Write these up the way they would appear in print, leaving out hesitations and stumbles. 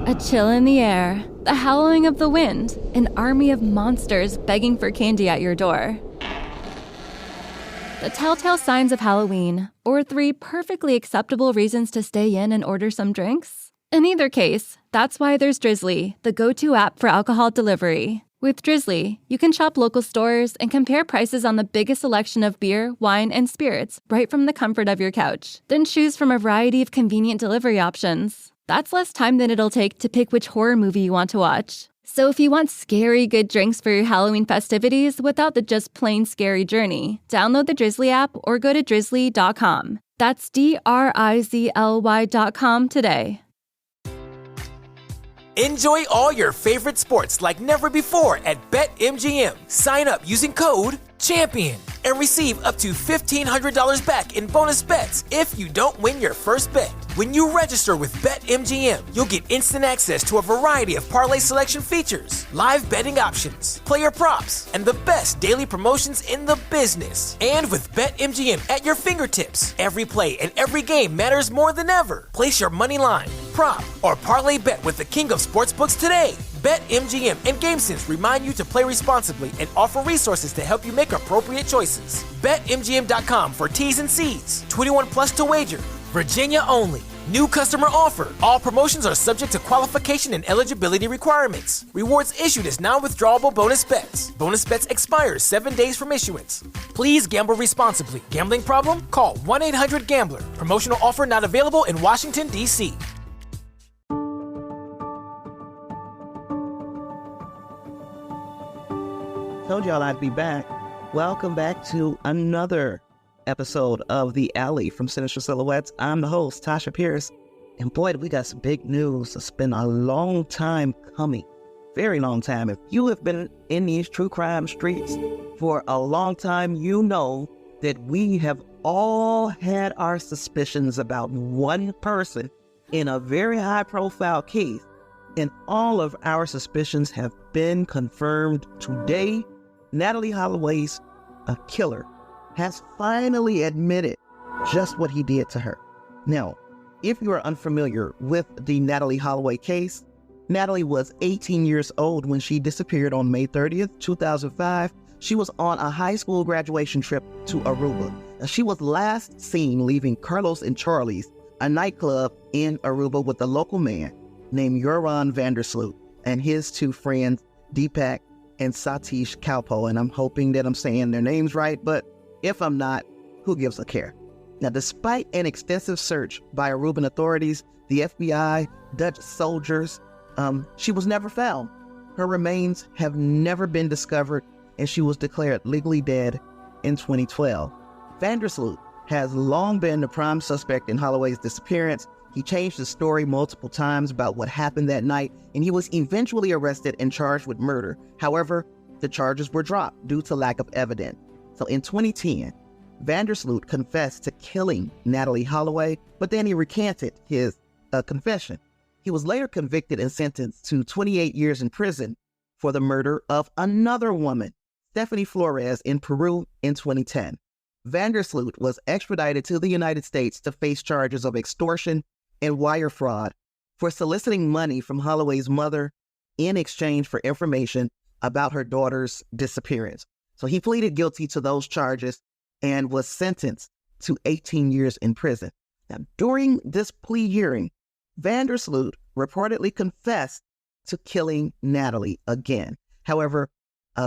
A chill in the air, the howling of the wind, an army of monsters begging for candy at your door. The telltale signs of Halloween, or 3 perfectly acceptable reasons to stay in and order some drinks? In either case, that's why there's Drizzly, the go-to app for alcohol delivery. With Drizzly, you can shop local stores and compare prices on the biggest selection of beer, wine, and spirits right from the comfort of your couch. Then choose from a variety of convenient delivery options. That's less time than it'll take to pick which horror movie you want to watch. So if you want scary good drinks for your Halloween festivities without the just plain scary journey, download the Drizzly app or go to drizzly.com. That's DRIZLY.com today. Enjoy all your favorite sports like never before at BetMGM. Sign up using code CHAMPION and receive up to $1,500 back in bonus bets if you don't win your first bet. When you register with BetMGM, you'll get instant access to a variety of parlay selection features, live betting options, player props, and the best daily promotions in the business. And with BetMGM at your fingertips, every play and every game matters more than ever. Place your money line, prop, or parlay bet with the king of sportsbooks today. BetMGM and GameSense remind you to play responsibly and offer resources to help you make appropriate choices. BetMGM.com for T's and C's. 21 plus to wager. Virginia only. New customer offer. All promotions are subject to qualification and eligibility requirements. Rewards issued as non-withdrawable bonus bets. Bonus bets expire 7 days from issuance. Please gamble responsibly. Gambling problem? Call 1-800-GAMBLER. Promotional offer not available in Washington, D.C. Told y'all I'd be back. Welcome back to another episode of The Alley from Sinister Silhouettes. I'm the host, Tasha Pierce. And boy, we got some big news. It's been a long time coming. Very long time. If you have been in these true crime streets for a long time, you know that we have all had our suspicions about one person in a very high-profile case. And all of our suspicions have been confirmed today. Natalee Holloway's killer has finally admitted just what he did to her. Now, if you are unfamiliar with the Natalee Holloway case, Natalee was 18 years old when she disappeared on May 30th, 2005. She was on a high school graduation trip to Aruba. Now, she was last seen leaving Carlos and Charlie's, a nightclub in Aruba, with a local man named Joran Sloot and his 2 friends, Deepak and Satish Kalpo. And I'm hoping that I'm saying their names right, but if I'm not, who gives a care? Now, despite an extensive search by Aruban authorities, the FBI, Dutch soldiers, she was never found. Her remains have never been discovered, and she was declared legally dead in 2012. Sloot has long been the prime suspect in Holloway's disappearance. He changed his story multiple times about what happened that night, and he was eventually arrested and charged with murder. However, the charges were dropped due to lack of evidence. So in 2010, Sloot confessed to killing Natalee Holloway, but then he recanted his confession. He was later convicted and sentenced to 28 years in prison for the murder of another woman, Stephanie Flores, in Peru in 2010. Sloot was extradited to the United States to face charges of extortion and wire fraud for soliciting money from Holloway's mother in exchange for information about her daughter's disappearance. So he pleaded guilty to those charges and was sentenced to 18 years in prison. Now, during this plea hearing, Sloot reportedly confessed to killing Natalee again. However,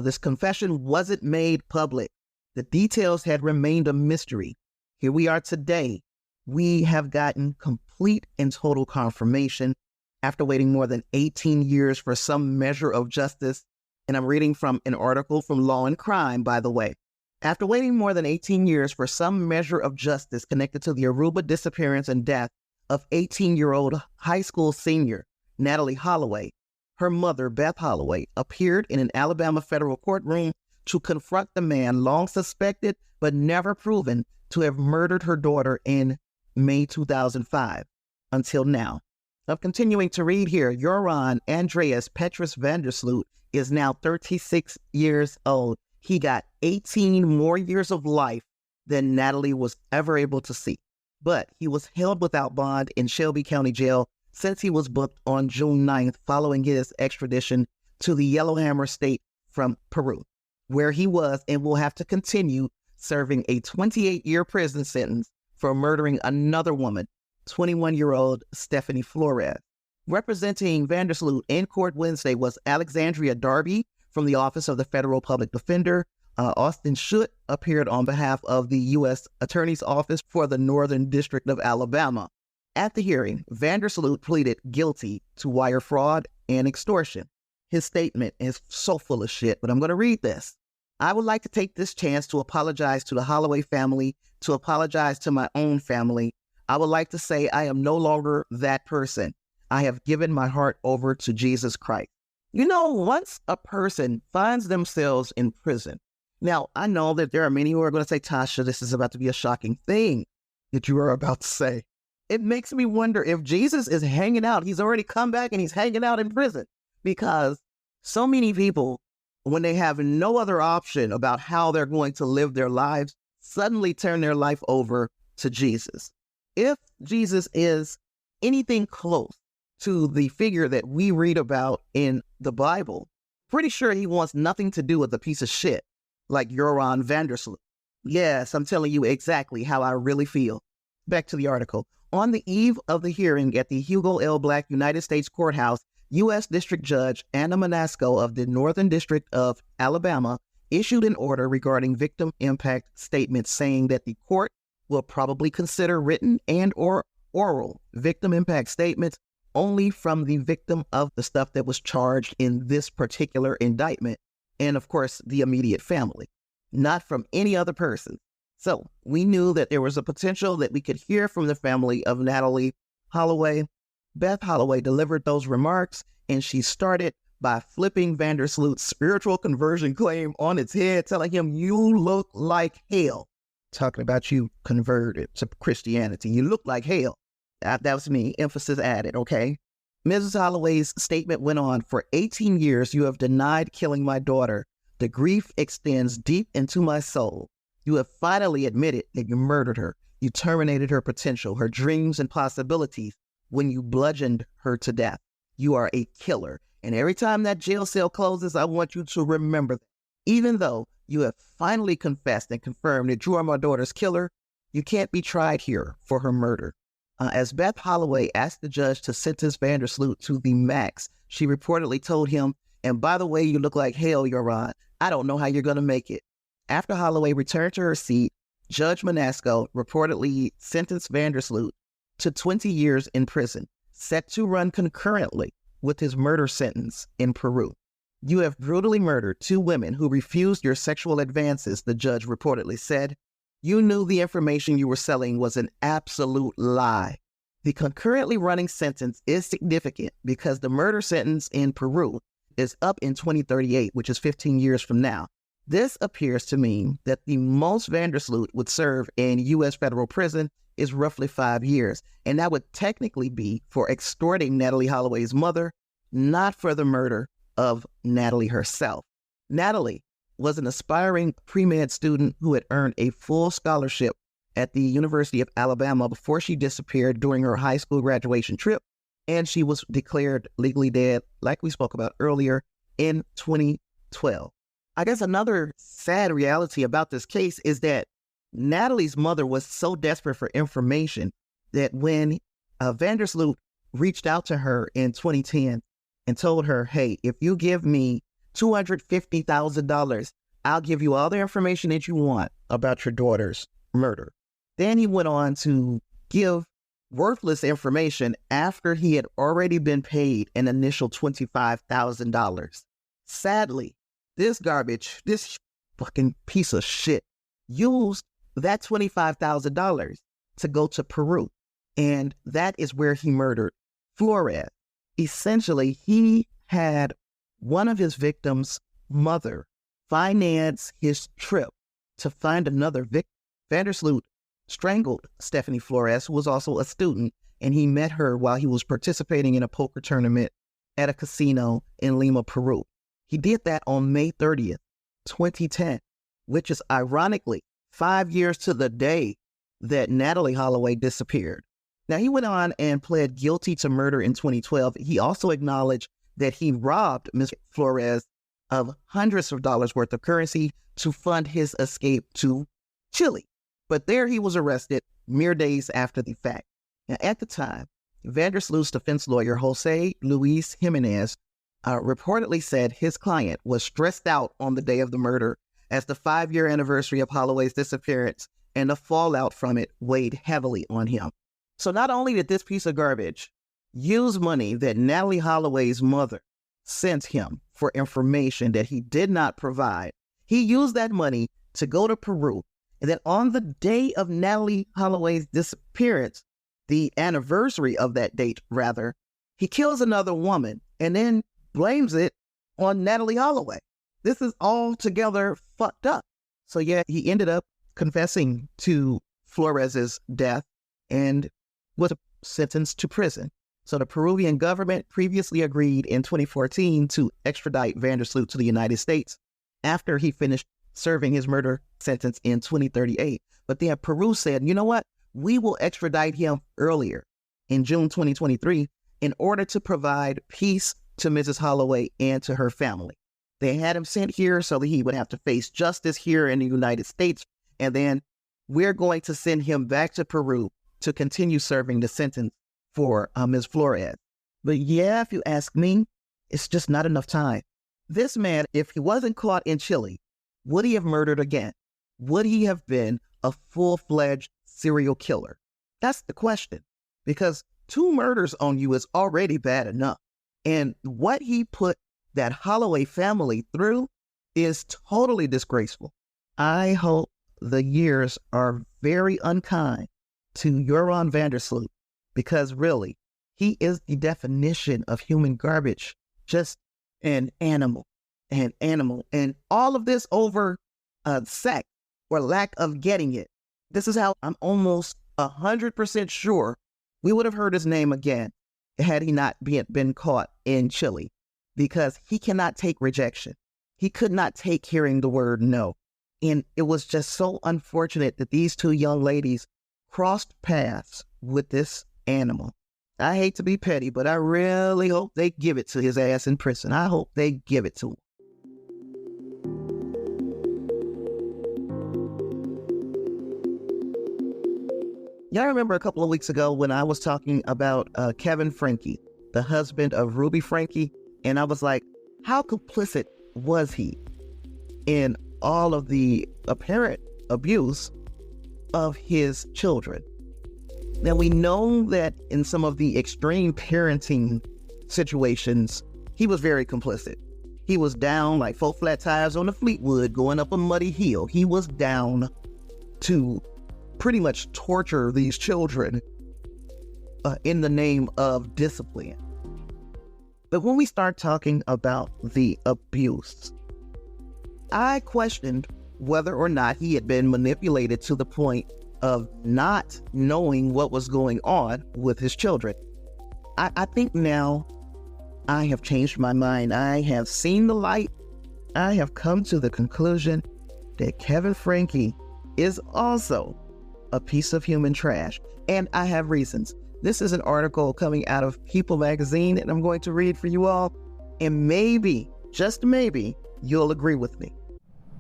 this confession wasn't made public. The details had remained a mystery. Here we are today. We have gotten complete and total confirmation after waiting more than 18 years for some measure of justice. And I'm reading from an article from Law and Crime, by the way. After waiting more than 18 years for some measure of justice connected to the Aruba disappearance and death of 18-year-old high school senior Natalee Holloway, her mother, Beth Holloway, appeared in an Alabama federal courtroom to confront the man long suspected but never proven to have murdered her daughter in May 2005 until now. I'm continuing to read here. Joran Andreas Petrus Vandersloot is now 36 years old. He got 18 more years of life than Natalee was ever able to see. But he was held without bond in Shelby County Jail since he was booked on June 9th following his extradition to the Yellowhammer State from Peru, where he was and will have to continue serving a 28-year prison sentence for murdering another woman, 21-year-old Stephanie Flores. Representing Vandersloot in court Wednesday was Alexandria Darby from the Office of the Federal Public Defender. Austin Schutt appeared on behalf of the U.S. Attorney's Office for the Northern District of Alabama. At the hearing, Vandersloot pleaded guilty to wire fraud and extortion. His statement is so full of shit, but I'm going to read this. I would like to take this chance to apologize to the Holloway family, to apologize to my own family. I would like to say I am no longer that person. I have given my heart over to Jesus Christ. You know, once a person finds themselves in prison, now I know that there are many who are going to say, Tasha, this is about to be a shocking thing that you are about to say. It makes me wonder if Jesus is hanging out. He's already come back and he's hanging out in prison, because so many people, when they have no other option about how they're going to live their lives, suddenly turn their life over to Jesus. If Jesus is anything close to the figure that we read about in the Bible, pretty sure he wants nothing to do with a piece of shit like Joran Vandersloot. Yes, I'm telling you exactly how I really feel. Back to the article. On the eve of the hearing at the Hugo L. Black United States Courthouse, U.S. District Judge Anna Manasco of the Northern District of Alabama issued an order regarding victim impact statements, saying that the court will probably consider written and or oral victim impact statements only from the victim of the stuff that was charged in this particular indictment, and of course the immediate family, not from any other person. So we knew that there was a potential that we could hear from the family of Natalee Holloway. Beth Holloway delivered those remarks, and she started by flipping Vandersloot's spiritual conversion claim on its head, telling him, you look like hell. Talking about you converted to Christianity. You look like hell. That was me, emphasis added, okay? Mrs. Holloway's statement went on, for 18 years you have denied killing my daughter. The grief extends deep into my soul. You have finally admitted that you murdered her. You terminated her potential, her dreams and possibilities when you bludgeoned her to death. You are a killer. And every time that jail cell closes, I want you to remember that. Even though you have finally confessed and confirmed that you are my daughter's killer, you can't be tried here for her murder. As Beth Holloway asked the judge to sentence Vandersloot to the max, she reportedly told him, and by the way, you look like hell, Joran. I don't know how you're going to make it. After Holloway returned to her seat, Judge Manasco reportedly sentenced Vandersloot to 20 years in prison, set to run concurrently with his murder sentence in Peru. You have brutally murdered two women who refused your sexual advances, the judge reportedly said. You knew the information you were selling was an absolute lie. The concurrently running sentence is significant because the murder sentence in Peru is up in 2038, which is 15 years from now. This appears to mean that the most Vandersloot would serve in U.S. federal prison is roughly 5 years, and that would technically be for extorting Natalee Holloway's mother, not for the murder of Natalee herself. Natalee was an aspiring pre-med student who had earned a full scholarship at the University of Alabama before she disappeared during her high school graduation trip, and she was declared legally dead, like we spoke about earlier, in 2012. I guess another sad reality about this case is that Natalee's mother was so desperate for information that when Vandersloot reached out to her in 2010 and told her, hey, if you give me $250,000, I'll give you all the information that you want about your daughter's murder. Then he went on to give worthless information after he had already been paid an initial $25,000. Sadly, this garbage, this fucking piece of shit, used that $25,000 to go to Peru. And that is where he murdered Flores. Essentially, he had one of his victims' mother finance his trip to find another victim. Vandersloot strangled Stephanie Flores, who was also a student, and he met her while he was participating in a poker tournament at a casino in Lima, Peru. He did that on May 30th, 2010, which is ironically 5 years to the day that Natalee Holloway disappeared. Now, he went on and pled guilty to murder in 2012. He also acknowledged that he robbed Ms. Flores of hundreds of dollars worth of currency to fund his escape to Chile. But there he was arrested mere days after the fact. Now, at the time, Vandersloot's defense lawyer, Jose Luis Jimenez, reportedly said his client was stressed out on the day of the murder as the 5-year anniversary of Holloway's disappearance and the fallout from it weighed heavily on him. So not only did this piece of garbage use money that Natalee Holloway's mother sent him for information that he did not provide, he used that money to go to Peru. And then on the day of Natalee Holloway's disappearance, the anniversary of that date, rather, he kills another woman and then blames it on Natalee Holloway. This is altogether fucked up. So yeah, he ended up confessing to Flores's death and was sentenced to prison. So the Peruvian government previously agreed in 2014 to extradite Vandersloot to the United States after he finished serving his murder sentence in 2038. But then Peru said, you know what? We will extradite him earlier in June 2023 in order to provide peace to Mrs. Holloway and to her family. They had him sent here so that he would have to face justice here in the United States. And then we're going to send him back to Peru to continue serving the sentence for Ms. Flores. But yeah, if you ask me, it's just not enough time. This man, if he wasn't caught in Chile, would he have murdered again? Would he have been a full-fledged serial killer? That's the question. Because 2 murders on you is already bad enough. And what he put that Holloway family through is totally disgraceful. I hope the years are very unkind to Joran Vandersloot, because really, he is the definition of human garbage. Just an animal. And all of this over sex or lack of getting it. This is how I'm almost 100% sure we would have heard his name again had he not been caught in Chile, because he cannot take rejection. He could not take hearing the word no. And it was just so unfortunate that these 2 young ladies crossed paths with this animal. I hate to be petty, but I really hope they give it to his ass in prison. I hope they give it to him. Y'all remember a couple of weeks ago when I was talking about Kevin Franke, the husband of Ruby Franke, and I was like, how complicit was he in all of the apparent abuse of his children? Now, we know that in some of the extreme parenting situations, he was very complicit. He was down like 4 flat tires on the Fleetwood going up a muddy hill. He was down to pretty much torture these children in the name of discipline. But when we start talking about the abuse, I questioned whether or not he had been manipulated to the point of not knowing what was going on with his children. I think now I have changed my mind. I have seen the light. I have come to the conclusion that Kevin Franke is also a piece of human trash. And I have reasons. This is an article coming out of People magazine that I'm going to read for you all. And maybe, just maybe, you'll agree with me.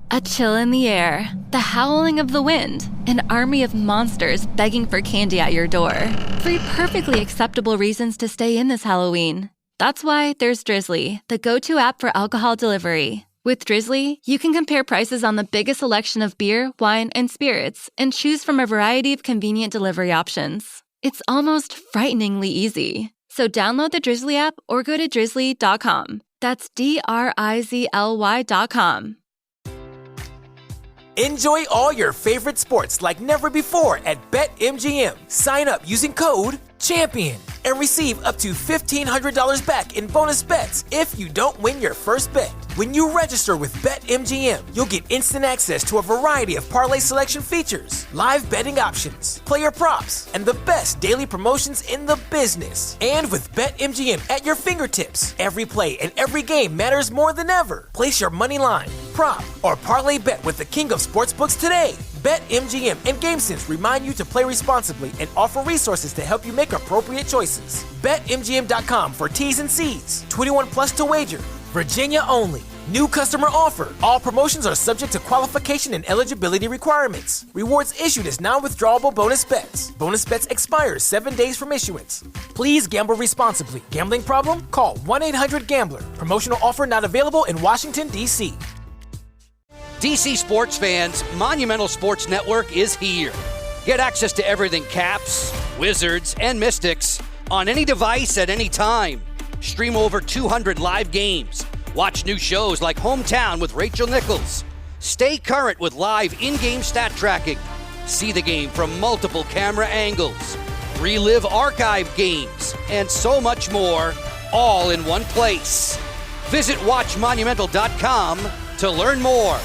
A chill in the air, the howling of the wind, an army of monsters begging for candy at your door. 3 perfectly acceptable reasons to stay in this Halloween. That's why there's Drizzly, the go-to app for alcohol delivery. With Drizzly, you can compare prices on the biggest selection of beer, wine, and spirits, and choose from a variety of convenient delivery options. It's almost frighteningly easy. So download the Drizzly app or go to drizzly.com. That's DRIZLY.com. Enjoy all your favorite sports like never before at BetMGM. Sign up using code CHAMPION and receive up to $1,500 back in bonus bets if you don't win your first bet. When you register with BetMGM, you'll get instant access to a variety of parlay selection features, live betting options, player props, and the best daily promotions in the business. And with BetMGM at your fingertips, every play and every game matters more than ever. Place your money line, prop, or parlay bet with the king of sportsbooks today. BetMGM and GameSense remind you to play responsibly and offer resources to help you make appropriate choices. BetMGM.com for T's and C's. 21 plus to wager. Virginia only. New customer offer. All promotions are subject to qualification and eligibility requirements. Rewards issued as non-withdrawable bonus bets. Bonus bets expire 7 days from issuance. Please gamble responsibly. Gambling problem? Call 1-800-GAMBLER. Promotional offer not available in Washington, D.C. DC sports fans, Monumental Sports Network is here. Get access to everything Caps, Wizards, and Mystics on any device at any time. Stream over 200 live games. Watch new shows like Hometown with Rachel Nichols. Stay current with live in-game stat tracking. See the game from multiple camera angles. Relive archive games and so much more, all in one place. Visit WatchMonumental.com to learn more.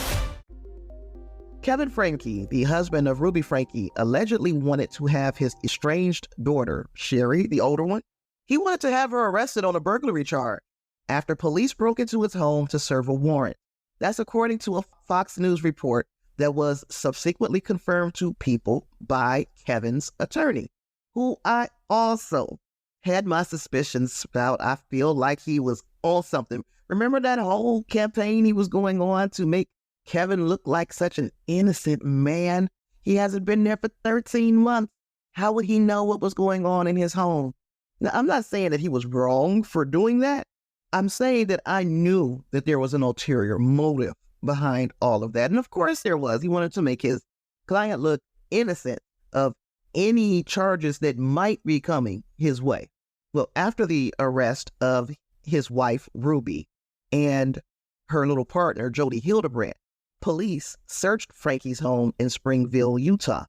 Kevin Franke, the husband of Ruby Franke, allegedly wanted to have his estranged daughter, Sherry, the older one, he wanted to have her arrested on a burglary charge after police broke into his home to serve a warrant. That's according to a Fox News report that was subsequently confirmed to People by Kevin's attorney, who I also had my suspicions about. I feel like he was on something. Remember that whole campaign he was going on to make Kevin looked like such an innocent man? He hasn't been there for 13 months. How would he know what was going on in his home? Now, I'm not saying that he was wrong for doing that. I'm saying that I knew that there was an ulterior motive behind all of that. And of course there was. He wanted to make his client look innocent of any charges that might be coming his way. Well, after the arrest of his wife, Ruby, and her little partner, Jody Hildebrandt, police searched Franke's home in Springville, Utah.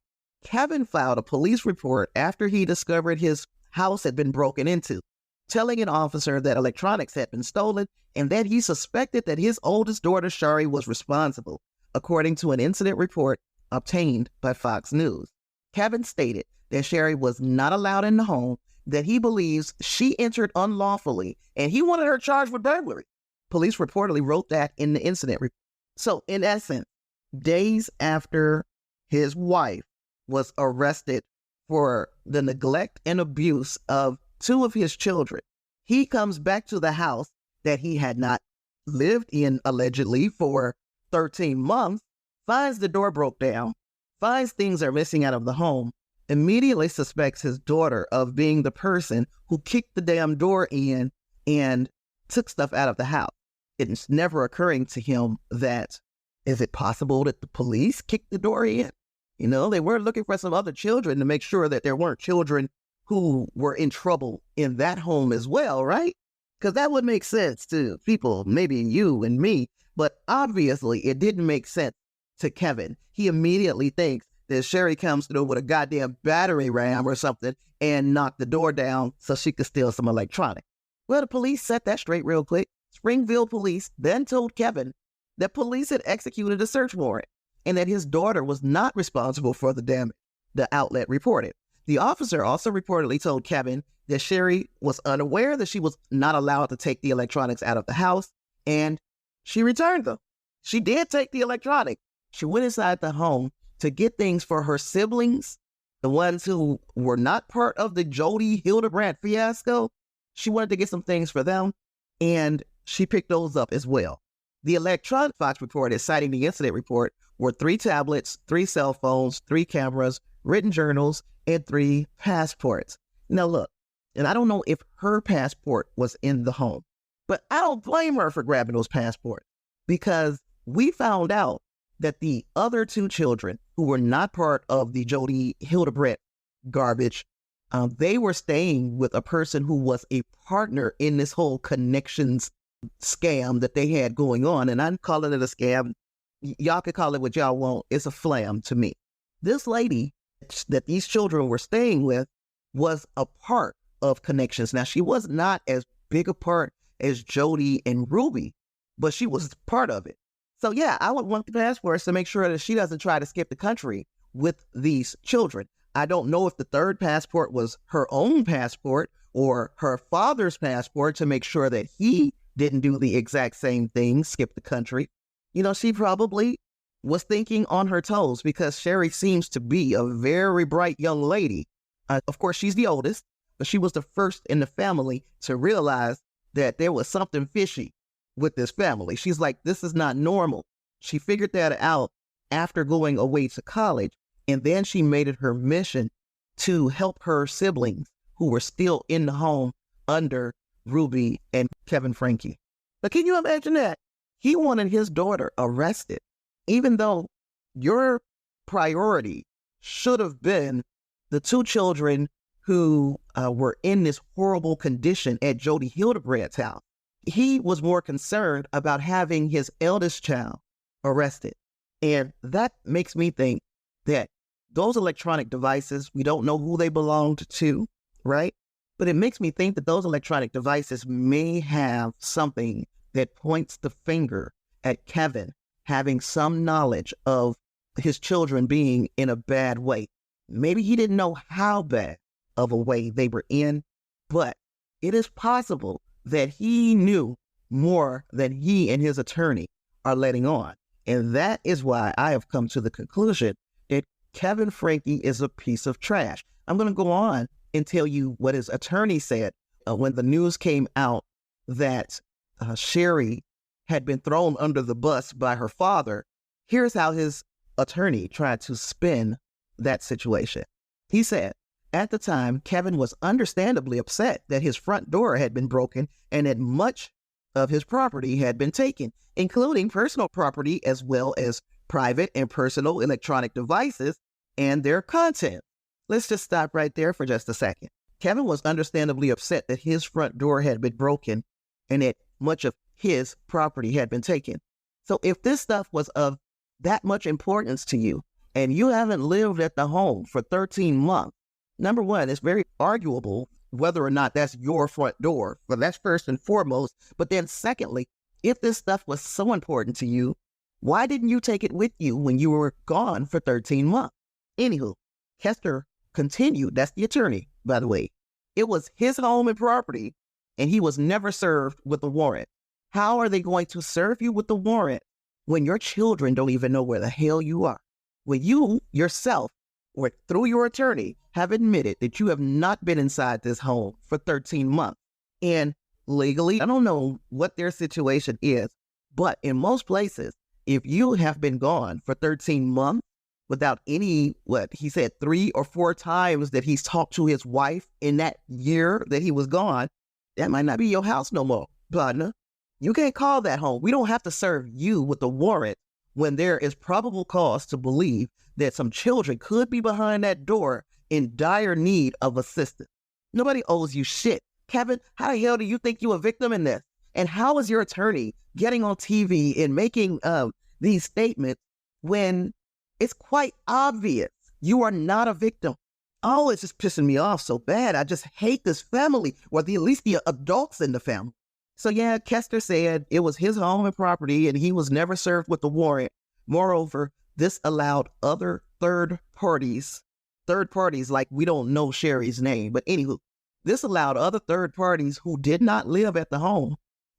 Kevin filed a police report after he discovered his house had been broken into, telling an officer that electronics had been stolen and that he suspected that his oldest daughter, Shari, was responsible, according to an incident report obtained by Fox News. Kevin stated that Shari was not allowed in the home, that he believes she entered unlawfully, and he wanted her charged with burglary. Police reportedly wrote that in the incident report. So, in essence, days after his wife was arrested for the neglect and abuse of two of his children, he comes back to the house that he had not lived in, allegedly, for 13 months, finds the door broke down, finds things are missing out of the home, immediately suspects his daughter of being the person who kicked the damn door in and took stuff out of the house. It's never occurring to him that, is it possible that the police kicked the door in? You know, they were looking for some other children to make sure that there weren't children who were in trouble in that home as well, right? Because that would make sense to people, maybe you and me, but obviously it didn't make sense to Kevin. He immediately thinks that Sherry comes through with a goddamn battery ram or something and knocked the door down so she could steal some electronics. Well, the police set that straight real quick. Springville police then told Kevin that police had executed a search warrant and that his daughter was not responsible for the damage, the outlet reported. The officer also reportedly told Kevin that Sherry was unaware that she was not allowed to take the electronics out of the house, and she returned them. She did take the electronics. She went inside the home to get things for her siblings, the ones who were not part of the Jody Hildebrandt fiasco. She wanted to get some things for them, and she picked those up as well. The electronic Fox reported, citing the incident report, were 3 tablets, 3 cell phones, 3 cameras, written journals, and 3 passports. Now look, and I don't know if her passport was in the home, but I don't blame her for grabbing those passports, because we found out that the other 2 children who were not part of the Jody Hildebrandt garbage, they were staying with a person who was a partner in this whole connections scam that they had going on. And I'm calling it a scam. Y'all can call it what y'all want. It's a flam to me. This lady that these children were staying with was a part of connections. Now, she was not as big a part as Jody and Ruby, but she was part of it. So yeah, I would want the passports to make sure that she doesn't try to skip the country with these children. I don't know if the 3rd passport was her own passport or her father's passport to make sure that he didn't do the exact same thing, skip the country. She probably was thinking on her toes because Sherry seems to be a very bright young lady. Of course, she's the oldest, but she was the first in the family to realize that there was something fishy with this family. She's like, this is not normal. She figured that out after going away to college, and then she made it her mission to help her siblings who were still in the home under Ruby and Kevin Franke. But can you imagine that? He wanted his daughter arrested, even though your priority should have been the two children who were in this horrible condition at Jodi Hildebrandt house. He was more concerned about having his eldest child arrested. And that makes me think that those electronic devices, we don't know who they belonged to, right? But it makes me think that those electronic devices may have something that points the finger at Kevin having some knowledge of his children being in a bad way. Maybe he didn't know how bad of a way they were in, but it is possible that he knew more than he and his attorney are letting on. And that is why I have come to the conclusion that Kevin Franke is a piece of trash. I'm going to go on and tell you what his attorney said when the news came out that Sherry had been thrown under the bus by her father. Here's how his attorney tried to spin that situation. He said, at the time, Kevin was understandably upset that his front door had been broken and that much of his property had been taken, including personal property as well as private and personal electronic devices and their content. Let's just stop right there for just a second. Kevin was understandably upset that his front door had been broken and that much of his property had been taken. So if this stuff was of that much importance to you and you haven't lived at the home for 13 months, number one, it's very arguable whether or not that's your front door, but that's first and foremost. But then secondly, if this stuff was so important to you, why didn't you take it with you when you were gone for 13 months? Anywho, Kester continued, that's the attorney, by the way. It was his home and property, and he was never served with a warrant. How are they going to serve you with the warrant when your children don't even know where the hell you are? When you yourself, or through your attorney, have admitted that you have not been inside this home for 13 months. And legally, I don't know what their situation is, but in most places, if you have been gone for 13 months without any, he said 3 or 4 times that he's talked to his wife in that year that he was gone, that might not be your house no more, partner. You can't call that home. We don't have to serve you with a warrant when there is probable cause to believe that some children could be behind that door in dire need of assistance. Nobody owes you shit. Kevin, how the hell do you think you're a victim in this? And how is your attorney getting on TV and making these statements when it's quite obvious you are not a victim? Oh, it's just pissing me off so bad. I just hate this family, or at least the adults in the family. So yeah, Kester said it was his home and property and he was never served with a warrant. Moreover, this allowed other third parties like we don't know Sherry's name, but anywho, this allowed other third parties who did not live at the home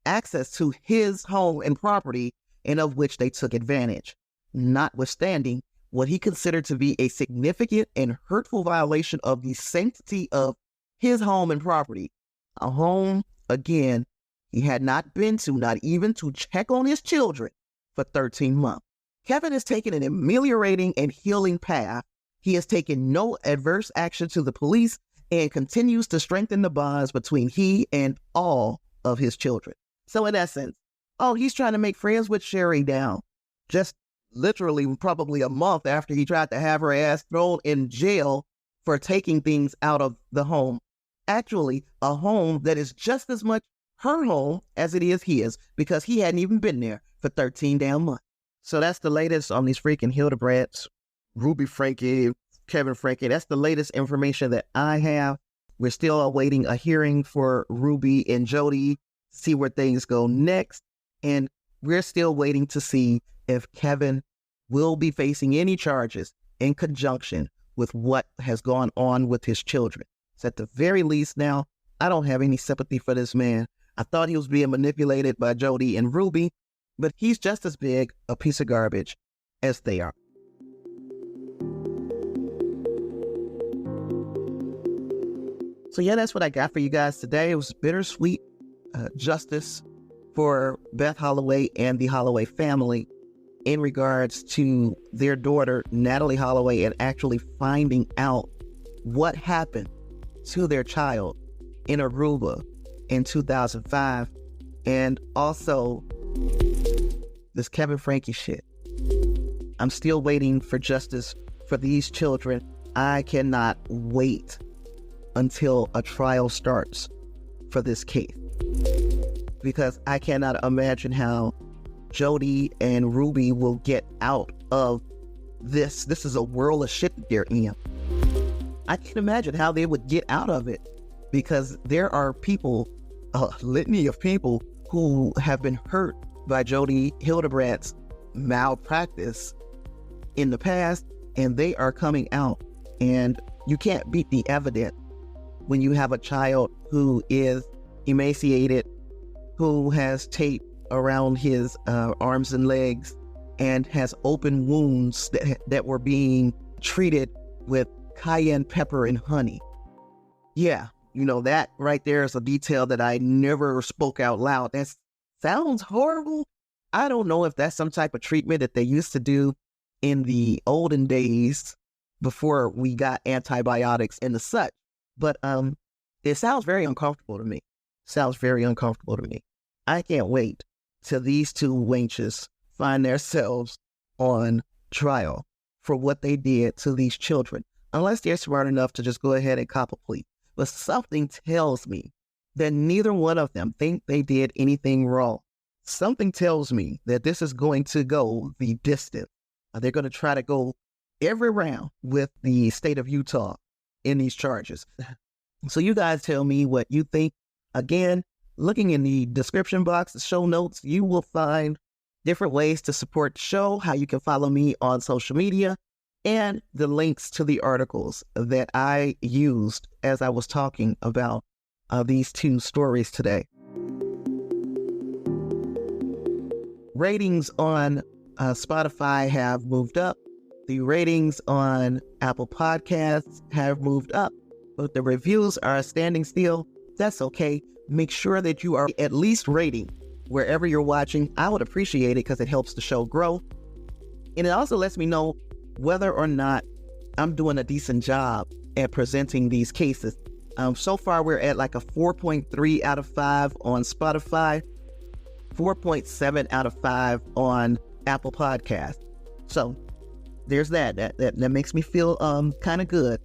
access to his home and property, and of which they took advantage, notwithstanding what he considered to be a significant and hurtful violation of the sanctity of his home and property. A home, again, he had not been to, not even to check on his children for 13 months. Kevin has taken an ameliorating and healing path. He has taken no adverse action to the police and continues to strengthen the bonds between he and all of his children. So in essence, he's trying to make friends with Sherry now, just literally probably a month after he tried to have her ass thrown in jail for taking things out of the home. Actually, a home that is just as much her home as it is his, because he hadn't even been there for 13 damn months. So that's the latest on these freaking Hildebrandts, Ruby Franke, Kevin Franke. That's the latest information that I have. We're still awaiting a hearing for Ruby and Jodi, see where things go next. And we're still waiting to see if Kevin will be facing any charges in conjunction with what has gone on with his children. So at the very least now, I don't have any sympathy for this man. I thought he was being manipulated by Jodi and Ruby, but he's just as big a piece of garbage as they are. So yeah, that's what I got for you guys today. It was bittersweet justice for Beth Holloway and the Holloway family in regards to their daughter, Natalee Holloway, and actually finding out what happened to their child in Aruba in 2005. And also this Kevin Franke shit. I'm still waiting for justice for these children. I cannot wait until a trial starts for this case, because I cannot imagine how Jody and Ruby will get out of this. This is a world of shit that they're in. I can't imagine how they would get out of it, because there are people, a litany of people who have been hurt by Jody Hildebrandt's malpractice in the past, and they are coming out. And you can't beat the evidence when you have a child who is emaciated, who has tape around his arms and legs, and has open wounds that were being treated with cayenne pepper and honey. Yeah, that right there is a detail that I never spoke out loud. That sounds horrible. I don't know if that's some type of treatment that they used to do in the olden days before we got antibiotics and the such. But it sounds very uncomfortable to me. I can't wait till these two wenches find themselves on trial for what they did to these children, unless they're smart enough to just go ahead and cop a plea. But something tells me that neither one of them think they did anything wrong. Something tells me that this is going to go the distance. They're going to try to go every round with the state of Utah in these charges. So you guys tell me what you think. Again, looking in the description box, the show notes, you will find different ways to support the show, how you can follow me on social media, and the links to the articles that I used as I was talking about these two stories today. Ratings on Spotify have moved up. The ratings on Apple Podcasts have moved up, but the reviews are standing still. That's okay. Make sure that you are at least rating wherever you're watching. I would appreciate it because it helps the show grow. And it also lets me know whether or not I'm doing a decent job at presenting these cases. So far, we're at like a 4.3 out of 5 on Spotify, 4.7 out of 5 on Apple Podcasts. So there's that. That makes me feel kind of good.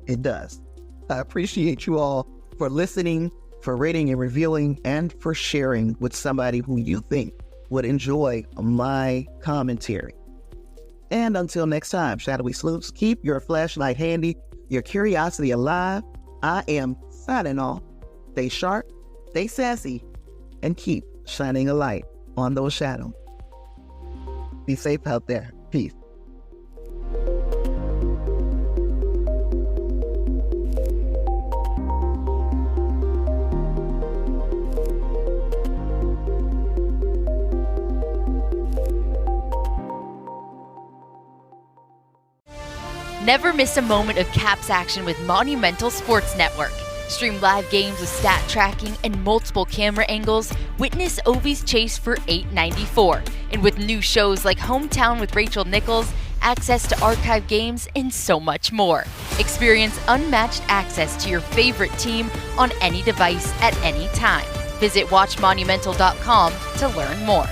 It does. I appreciate you all for listening, for rating and reviewing, and for sharing with somebody who you think would enjoy my commentary. And until next time, shadowy sleuths, keep your flashlight handy, your curiosity alive. I am signing off. Stay sharp, stay sassy, and keep shining a light on those shadows. Be safe out there. Peace. Never miss a moment of Caps action with Monumental Sports Network. Stream live games with stat tracking and multiple camera angles. Witness Ovi's chase for $8.94. And with new shows like Hometown with Rachel Nichols, access to archive games, and so much more. Experience unmatched access to your favorite team on any device at any time. Visit watchmonumental.com to learn more.